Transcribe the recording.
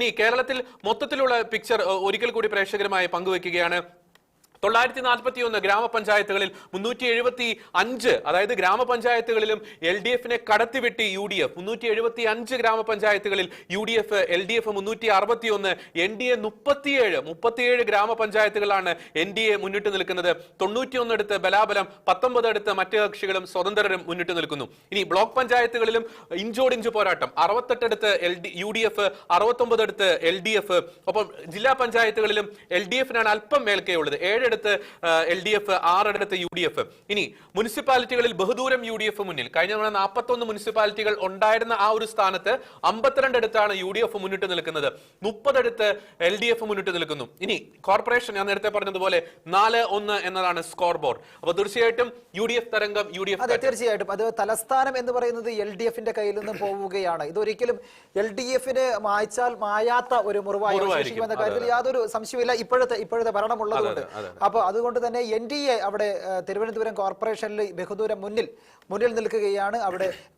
ഇനി കേരളത്തിൽ മൊത്തത്തിലുള്ള പിക്ചർ ഒരിക്കൽ കൂടി പ്രേക്ഷകരുമായി പങ്കുവെക്കുകയാണ്. 941 ഗ്രാമപഞ്ചായത്തുകളിൽ 375, അതായത് ഗ്രാമപഞ്ചായത്തുകളിലും LDFനെ കടത്തിവിട്ടി UDF. 375 ഗ്രാമപഞ്ചായത്തുകളിൽ UDF, LDF 361, NDA 37 ഗ്രാമപഞ്ചായത്തുകളാണ് NDA മുന്നിട്ട് നിൽക്കുന്നത്. 91 അടുത്ത് ബലാബലം, 19 അടുത്ത് മറ്റ് കക്ഷികളും സ്വതന്ത്രരും മുന്നിട്ട് നിൽക്കുന്നു. ഇനി ബ്ലോക്ക് പഞ്ചായത്തുകളിലും ഇഞ്ചോടിഞ്ച് പോരാട്ടം. 68 അടുത്ത് UDF, 69 അടുത്ത് LDF. ഒപ്പം ജില്ലാ പഞ്ചായത്തുകളിലും LDFനാണ് അല്പം മേൽക്കൈയുള്ളത്. 7 അടുത്ത് LDF, 6 അടുത്ത് UDF. ഇനി മുനിസിപ്പാലിറ്റികളിൽ ബഹുദൂരം UDF മുന്നിൽ. കഴിഞ്ഞ 41 മുനിസിപ്പാലിറ്റികൾ ഉണ്ടായിരുന്ന ആ ഒരു സ്ഥാനത്ത് 52 അടുത്താണ് UDF മുന്നിട്ട് നിൽക്കുന്നത്. 30 അടുത്ത് LDF മുന്നിട്ട് നിൽക്കുന്നു. ഇനി കോർപ്പറേഷൻ, ഞാൻ നേരത്തെ പറഞ്ഞതുപോലെ 4-1 എന്നതാണ് സ്കോർ ബോർഡ്. അപ്പൊ തീർച്ചയായിട്ടും UDF തരംഗം, UDF. അതെ, തീർച്ചയായിട്ടും അത് തലസ്ഥാനം എന്ന് പറയുന്നത് LDFന്റെ കയ്യിൽ നിന്ന് പോവുകയാണ്. ഇതൊരിക്കലും LDFന് മായ്ച്ചാൽ മായാത്ത ഒരു മുറിവായിരിക്കും എന്ന കാര്യത്തിൽ യാതൊരു സംശയമില്ല. ഇപ്പോഴത്തെ ഭരണമുള്ളതുകൊണ്ട്. അപ്പൊ അതുകൊണ്ട് തന്നെ NDA അവിടെ തിരുവനന്തപുരം കോർപ്പറേഷനിൽ ബഹുദൂരം മുന്നിൽ നിൽക്കുകയാണ്. അവിടെ